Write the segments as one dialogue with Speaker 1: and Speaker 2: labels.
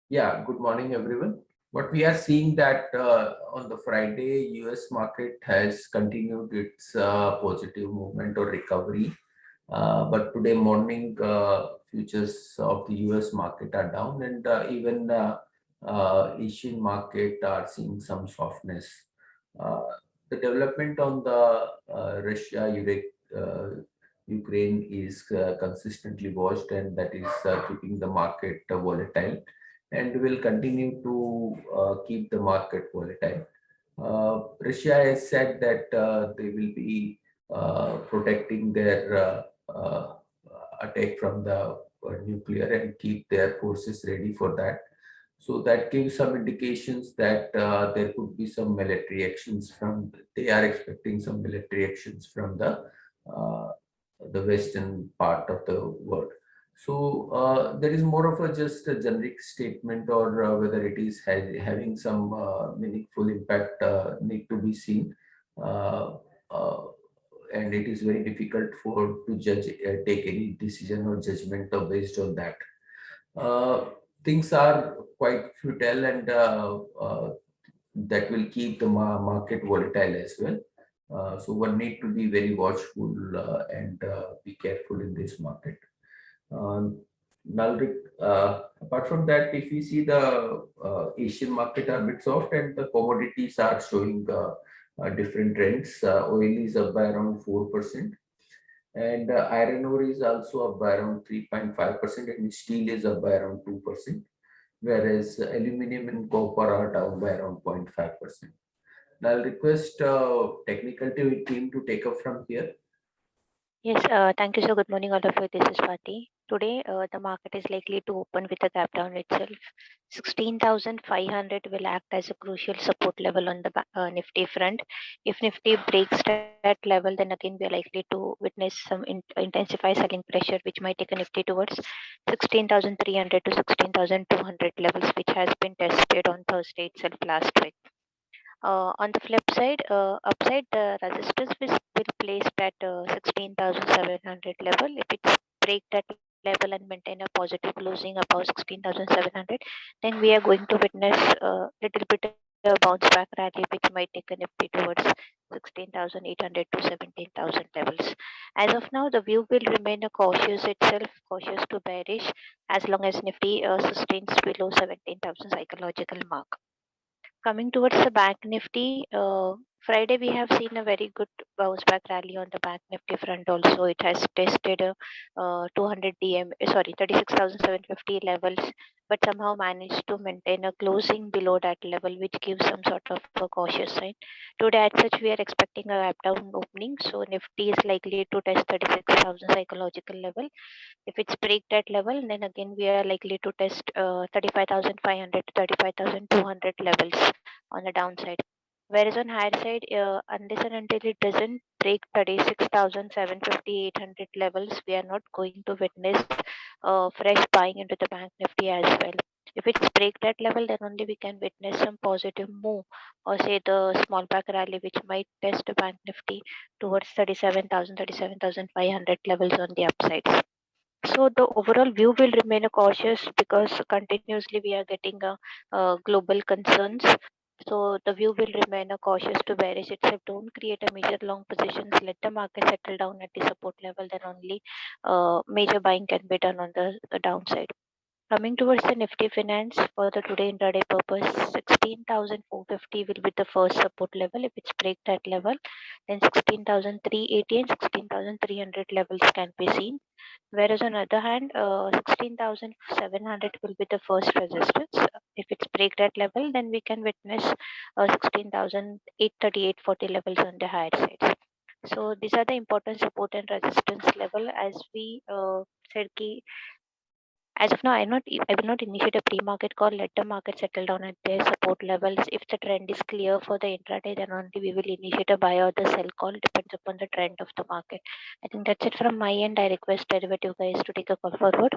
Speaker 1: Yeah, good morning, everyone. What we are seeing that on the Friday, US market has continued its positive movement or recovery. But today morning, futures of the US market are down, and even Asian market are seeing some softness. Uh, the development on the Ukraine is consistently watched, and that is keeping the market volatile and will continue to keep the market volatile. Russia has said that they will be protecting their attack from the nuclear and keep their forces ready for that. So that gives some indications that there could be some military actions from. They are expecting some military actions from uh, the western part of the world. So there is more of a just a generic statement, or whether it is having some meaningful impact need to be seen. Uh, uh, and it is very difficult for to judge take any decision or judgment based on that. Uh, Things are quite futile, and that will keep the market volatile as well. So one need to be very watchful and be careful in this market. Now, apart from that, if we see the Asian market are a bit soft, and the commodities are showing different trends. Oil is up by around 4%, and iron ore is also up by around 3.5%, and steel is up by around 2%, whereas aluminum and copper are down by around 0.5%. Now, I'll request technical team to take up from here.
Speaker 2: Yes, thank you. So, good morning, all of you. This is Swati. Today, the market is likely to open with a gap down itself. 16,500 will act as a crucial support level on the Nifty front. If Nifty breaks that level, then again we are likely to witness some intensified selling pressure, which might take a Nifty towards 16,300 to 16,200 levels, which has been tested on Thursday itself last week. On the flip side, upside, the resistance will place at 16,700 level. If it break that level and maintain a positive closing above 16,700, then we are going to witness a little bit a bounce back rally, which might take a Nifty towards 16,800 to 17,000 levels. As of now, the view will remain a cautious itself, cautious to bearish, as long as Nifty sustains below 17,000 psychological mark. Coming towards the Bank Nifty, Friday we have seen a very good bounce back rally on the Bank Nifty front. Also, it has tested 200 DM, sorry, 36,750 levels, but somehow managed to maintain a closing below that level, which gives some sort of a cautious sign. Today, as such, we are expecting a gap down opening, so Nifty is likely to test 36,000 psychological level. If it's break that level, then again we are likely to test 35,500 to 35,200 levels on the downside. Whereas on higher side, unless and until it doesn't break 36,750, 800 levels, we are not going to witness fresh buying into the Bank Nifty as well. If it's break that level, then only we can witness some positive move, or say the small back rally, which might test the Bank Nifty towards 37,000, 37,500 levels on the upsides. So the overall view will remain a cautious, because continuously we are getting global concerns. So the view will remain a cautious to bearish itself. Don't create a major long positions. Let the market settle down at the support level. Then only major buying can be done on the downside. Coming towards the Nifty Finance for the today intraday purpose, 16,450 will be the first support level. If it's break that level, then 16,380 and 16,300 levels can be seen. Whereas on other hand, 16,700 will be the first resistance. If it's break that level, then we can witness 16,830, 840 levels on the higher side. So these are the important support and resistance level. As we said, ki as of now, I will not initiate a pre-market call. Let the market settle down at their support levels. If the trend is clear for the intraday, then only we will initiate a buy or the sell call. Depends upon the trend of the market. I think that's it from my end. I request derivative guys to take a call forward.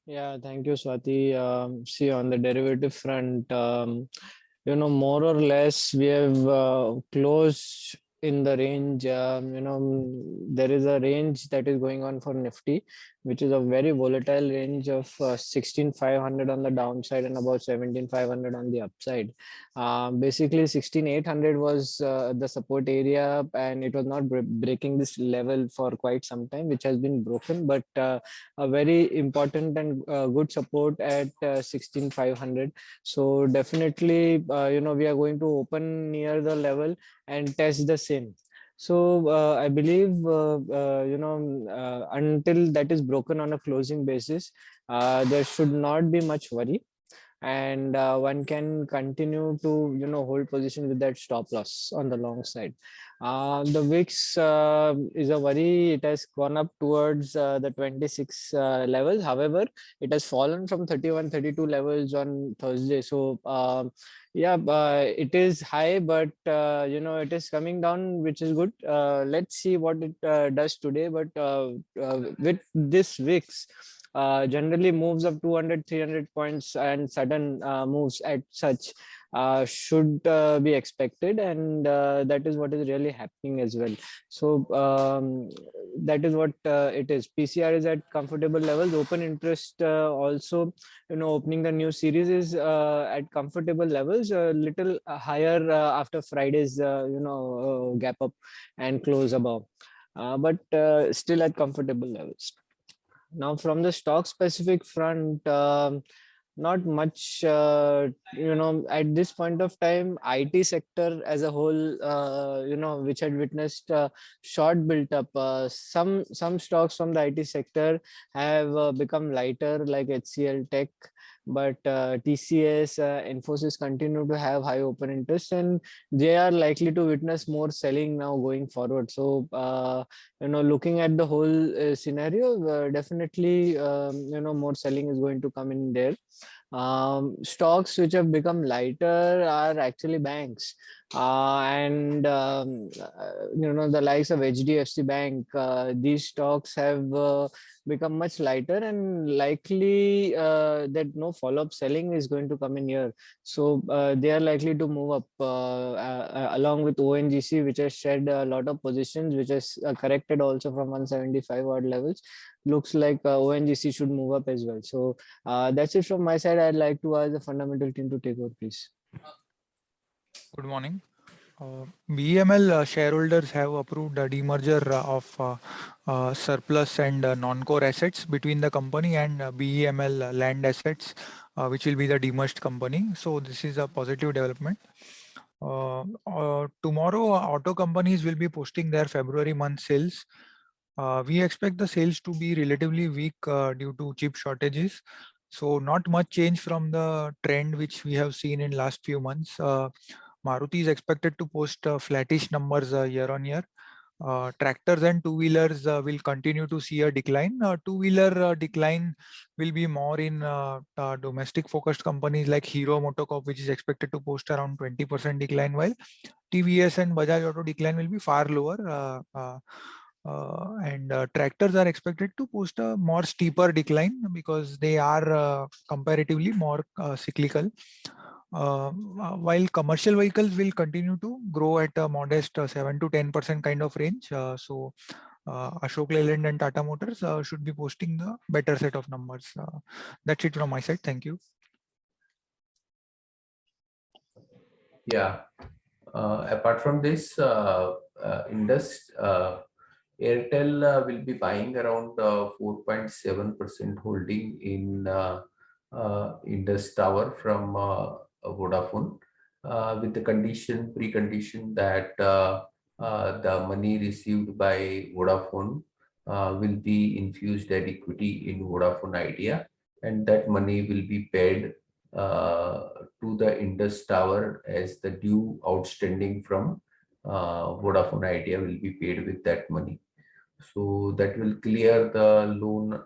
Speaker 3: Yeah, thank you, Swati. See, on the derivative front, more or less we have closed in the range. There is a range that is going on for Nifty, which is a very volatile range of 16,500 on the downside and about 17,500 on the upside. Basically, 16,800 was the support area, and it was not breaking this level for quite some time, which has been broken. But a very important and good support at 16,500. So definitely, we are going to open near the level and test the same. So I believe, until that is broken on a closing basis, there should not be much worry, and one can continue to hold position with that stop loss on the long side. The VIX is a worry. It has gone up towards the 26 levels. However, it has fallen from 31, 32 levels on Thursday. So yeah, it is high, but it is coming down, which is good. Let's see what it does today. But with this VIX, generally moves of 200, 300 points and sudden moves at such should be expected, and that is what is really happening as well. So that is what it is. PCR is at comfortable levels. Open interest also, opening the new series is at comfortable levels, a little higher after Friday's gap up and close above, but still at comfortable levels. Now, from the stock specific front, not much, at this point of time. IT sector as a whole, which had witnessed short built up. Some stocks from the IT sector have become lighter, like HCL Tech, but TCS, Infosys continue to have high open interest, and they are likely to witness more selling now going forward. So looking at the whole scenario, definitely more selling is going to come in there. Stocks which have become lighter are actually banks, and the likes of HDFC Bank. These stocks have become much lighter, and likely that no follow-up selling is going to come in here. So they are likely to move up, along with ONGC, which has shed a lot of positions, which has corrected also from 175 odd levels. Looks like ONGC should move up as well. So that's it from my side. I'd like to ask the fundamental team to take over, please.
Speaker 4: Good morning. BEML shareholders have approved a demerger of surplus and non-core assets between the company and BEML land assets, which will be the demerged company. So this is a positive development. Tomorrow, auto companies will be posting their February month sales. We expect the sales to be relatively weak due to chip shortages. So not much change from the trend which we have seen in last few months. Maruti is expected to post flattish numbers year on year. Tractors and two-wheelers will continue to see a decline. Two-wheeler decline will be more in domestic focused companies like Hero MotoCorp, which is expected to post around 20% decline, while TVS and Bajaj Auto decline will be far lower. And tractors are expected to post a more steeper decline because they are comparatively more cyclical. While commercial vehicles will continue to grow at a modest 7 to 10% kind of range. So Ashok Leyland and Tata Motors should be posting the better set of numbers. That's it from my side. Thank you.
Speaker 1: Yeah. Apart from this, Airtel will be buying around 4.7% holding in Indus Tower from Vodafone, with the precondition that the money received by Vodafone will be infused at equity in Vodafone Idea, and that money will be paid to the Indus Tower as the due outstanding from Vodafone Idea will be paid with that money. So that will clear the loan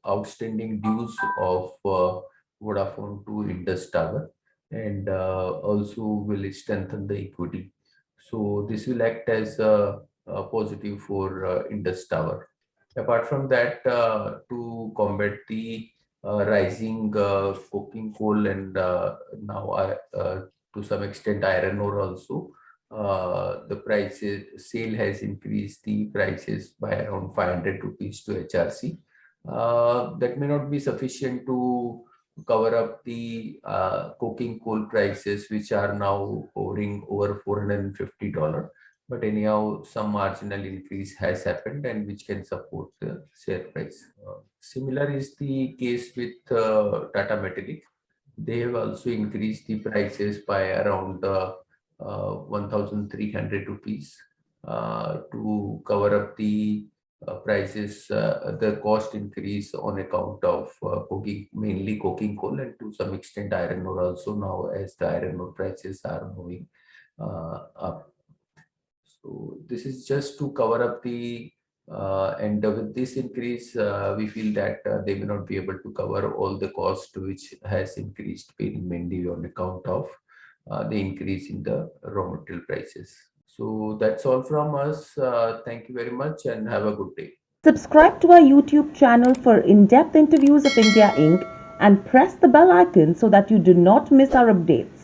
Speaker 1: outstanding dues of Vodafone to Indus Tower, and also will strengthen the equity. So this will act as a positive for Indus Tower. Apart from that, to combat the rising coking coal and now to some extent iron ore also, the prices, SAIL has increased the prices by around 500 rupees to HRC. That may not be sufficient to cover up the coking coal prices, which are now hovering over $450. But anyhow, some marginal increase has happened and which can support the share price. Similar is the case with Tata Metaliks. They have also increased the prices by around 1,300 rupees to cover up the prices, the cost increase on account of mainly coking coal and to some extent iron ore also now, as the iron ore prices are moving up. So this is just to cover up the and with this increase, we feel that they may not be able to cover all the cost which has increased mainly on account of the increase in the raw material prices. So that's all from us. Thank you very much and have a good day.
Speaker 5: Subscribe to our YouTube channel for in-depth interviews of India Inc. and press the bell icon so that you do not miss our updates.